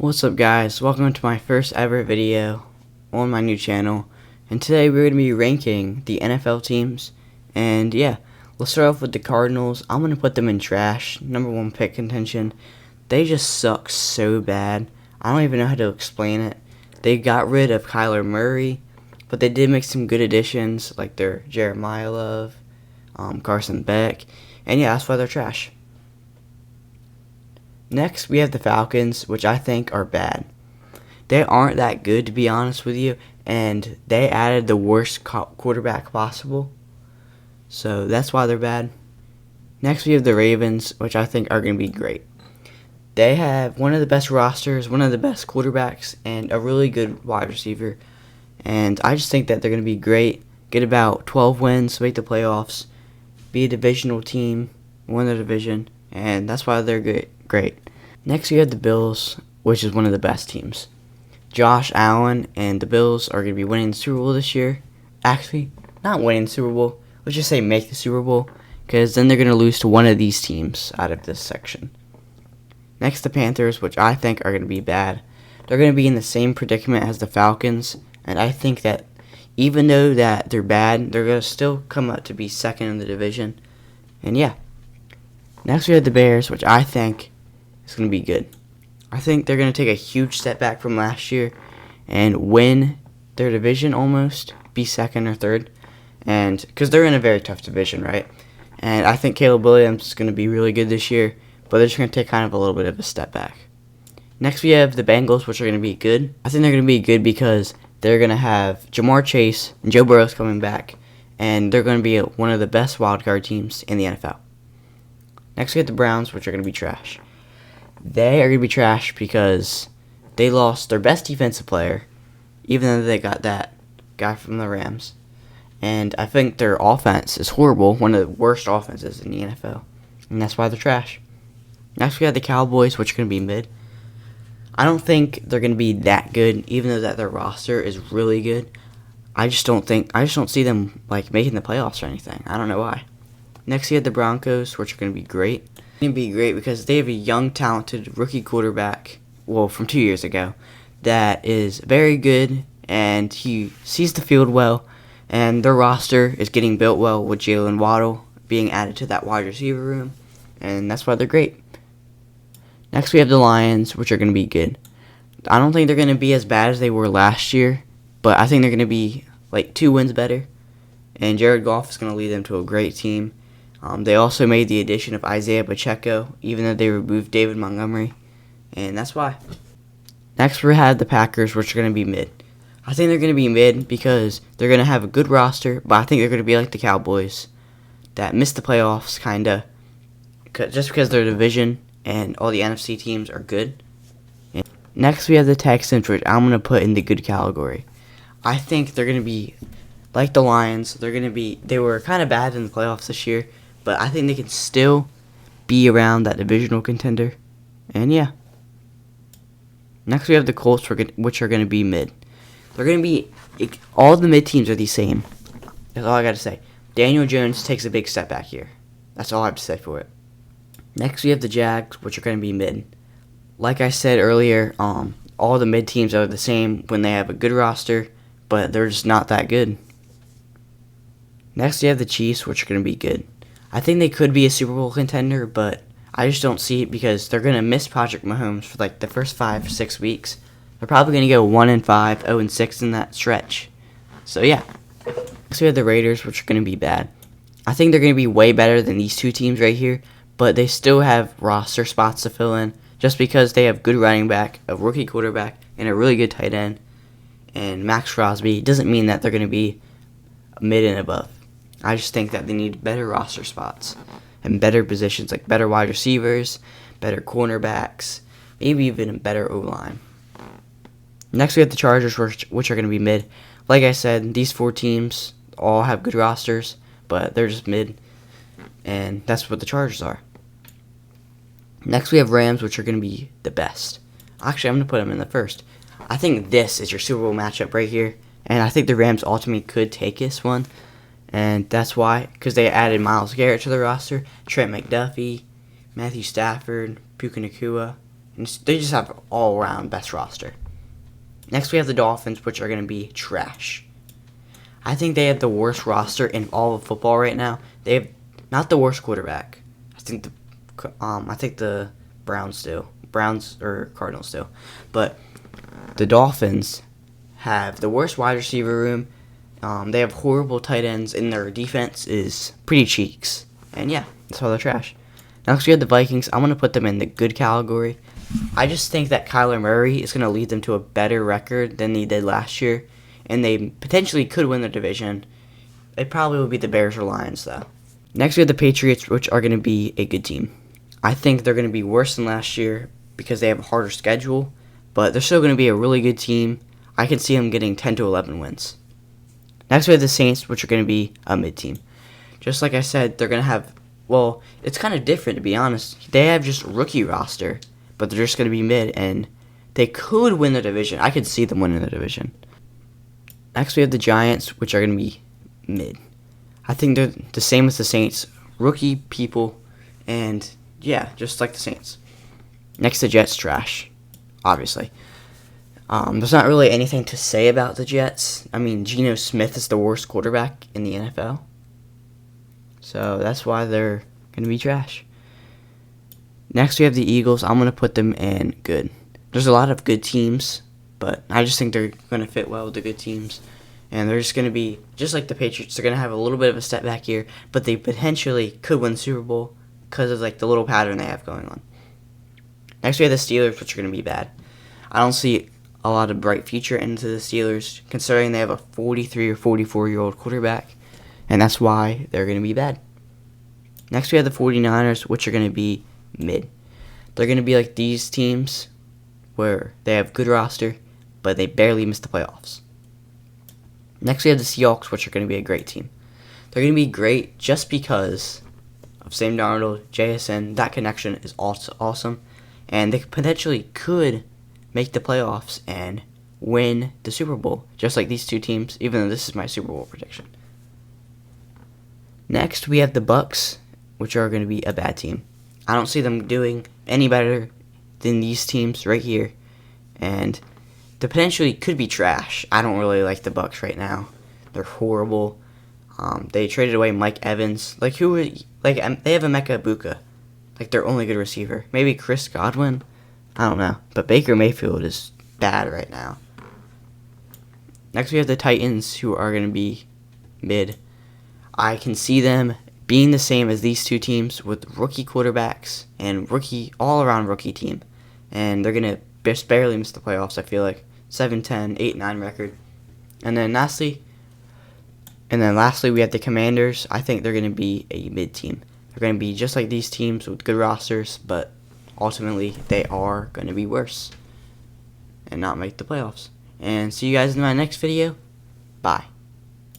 What's up guys, welcome to my first ever video on my new channel, and today we're going to be ranking the NFL teams. And yeah, let's start off with the Cardinals. I'm going to put them in trash, number one pick contention. They just suck so bad, I don't even know how to explain it. They got rid of Kyler Murray, but they did make some good additions like their Jeremiah Love, Carson Beck, and yeah, that's why they're trash. Next, we have the Falcons, which I think are bad. They aren't that good, to be honest with you, and they added the worst quarterback possible, so that's why they're bad. Next, we have the Ravens, which I think are going to be great. They have one of the best rosters, one of the best quarterbacks, and a really good wide receiver, and I just think that they're going to be great, get about 12 wins, make the playoffs, be a divisional team, win the division, and that's why they're great. Next, we have the Bills, which is one of the best teams. Josh Allen and the Bills are going to be winning the Super Bowl this year. Actually, not winning the Super Bowl. Let's just say make the Super Bowl, because then they're going to lose to one of these teams out of this section. Next, the Panthers, which I think are going to be bad. They're going to be in the same predicament as the Falcons, and I think that even though that they're bad, they're going to still come up to be second in the division. And yeah. Next, we have the Bears, which I think is going to be good. I think they're going to take a huge step back from last year and win their division almost, be second or third, and because they're in a very tough division, right? And I think Caleb Williams is going to be really good this year, but they're just going to take kind of a little bit of a step back. Next, we have the Bengals, which are going to be good. I think they're going to be good because they're going to have Jamar Chase and Joe Burrow coming back, and they're going to be one of the best wildcard teams in the NFL. Next, we have the Browns, which are going to be trash. They are going to be trash because they lost their best defensive player, even though they got that guy from the Rams. And I think their offense is horrible, one of the worst offenses in the NFL. And that's why they're trash. Next, we have the Cowboys, which are going to be mid. I don't think they're going to be that good, even though that their roster is really good. I just don't see them like making the playoffs or anything. I don't know why. Next, you have the Broncos, which are going to be great. They're going to be great because they have a young, talented rookie quarterback, well, from 2 years ago, that is very good, and he sees the field well, and their roster is getting built well with Jalen Waddle being added to that wide receiver room, and that's why they're great. Next, we have the Lions, which are going to be good. I don't think they're going to be as bad as they were last year, but I think they're going to be like 2 wins better, and Jared Goff is going to lead them to a great team. They also made the addition of Isaiah Pacheco, even though they removed David Montgomery, and that's why. Next, we have the Packers, which are going to be mid. I think they're going to be mid because they're going to have a good roster, but I think they're going to be like the Cowboys that missed the playoffs, kind of, just because their division and all the NFC teams are good. And next, we have the Texans, which I'm going to put in the good category. I think they're going to be like the Lions. They were kind of bad in the playoffs this year, but I think they can still be around that divisional contender. And yeah. Next, we have the Colts, which are going to be mid. They're going to be, all the mid teams are the same. That's all I got to say. Daniel Jones takes a big step back here. That's all I have to say for it. Next, we have the Jags, which are going to be mid. Like I said earlier, all the mid teams are the same when they have a good roster, but they're just not that good. Next, you have the Chiefs, which are going to be good. I think they could be a Super Bowl contender, but I just don't see it because they're going to miss Patrick Mahomes for like the first 5 or 6 weeks. They're probably going to go 1-5, 0-6 in that stretch. So yeah. Next, we have the Raiders, which are going to be bad. I think they're going to be way better than these 2 teams right here, but they still have roster spots to fill in just because they have good running back, a rookie quarterback, and a really good tight end. And Max Crosby doesn't mean that they're going to be mid and above. I just think that they need better roster spots and better positions, like better wide receivers, better cornerbacks, maybe even a better O-line. Next, we have the Chargers, which are going to be mid. Like I said, these 4 teams all have good rosters, but they're just mid, and that's what the Chargers are. Next, we have Rams, which are going to be the best. Actually, I'm going to put them in the first. I think this is your Super Bowl matchup right here, and I think the Rams ultimately could take this one. And that's why, because they added Myles Garrett to the roster, Trent McDuffie, Matthew Stafford, Puka Nacua, And they just have all around best roster. Next we have the Dolphins, which are going to be trash. I think they have the worst roster in all of football right now. They have not the worst quarterback. I think the Browns do. Browns or Cardinals do. But the Dolphins have the worst wide receiver room. They have horrible tight ends, and their defense is pretty cheeks. And yeah, that's why they're trash. Next we have the Vikings. I'm going to put them in the good category. I just think that Kyler Murray is going to lead them to a better record than they did last year, and they potentially could win the division. It probably will be the Bears or Lions, though. Next we have the Patriots, which are going to be a good team. I think they're going to be worse than last year because they have a harder schedule, but they're still going to be a really good team. I can see them getting 10 to 11 wins. Next we have the Saints, which are going to be a mid-team. Just like I said, they're going to have, well, it's kind of different, to be honest. They have just rookie roster, but they're just going to be mid, and they could win the division. I could see them winning the division. Next, we have the Giants, which are going to be mid. I think they're the same as the Saints. Rookie people, and yeah, just like the Saints. Next, the Jets, trash, obviously. There's not really anything to say about the Jets. I mean, Geno Smith is the worst quarterback in the NFL. So that's why they're going to be trash. Next, we have the Eagles. I'm going to put them in good. There's a lot of good teams, but I just think they're going to fit well with the good teams. And they're just going to be, just like the Patriots, they're going to have a little bit of a step back here, but they potentially could win the Super Bowl because of like the little pattern they have going on. Next, we have the Steelers, which are going to be bad. I don't see a lot of bright future into the Steelers, considering they have a 43 or 44-year-old quarterback, and that's why they're going to be bad. Next, we have the 49ers, which are going to be mid. They're going to be like these teams where they have good roster, but they barely miss the playoffs. Next, we have the Seahawks, which are going to be a great team. They're going to be great just because of Sam Darnold, JSN. That connection is also awesome, and they potentially could make the playoffs and win the Super Bowl, just like these two teams, even though this is my Super Bowl prediction. Next, we have the Bucks, which are going to be a bad team. I don't see them doing any better than these teams right here, and they potentially could be trash. I don't really like the Bucks right now. They're horrible. They traded away Mike Evans. They have Emeka Ibuka, like their only good receiver. Maybe Chris Godwin. I don't know. But Baker Mayfield is bad right now. Next, we have the Titans, who are going to be mid. I can see them being the same as these two teams with rookie quarterbacks and all-around rookie team. And they're going to just barely miss the playoffs, I feel like. 7-10, 8-9 record. And then lastly, we have the Commanders. I think they're going to be a mid-team. They're going to be just like these teams with good rosters, but ultimately they are going to be worse and not make the playoffs. And see you guys in my next video. Bye.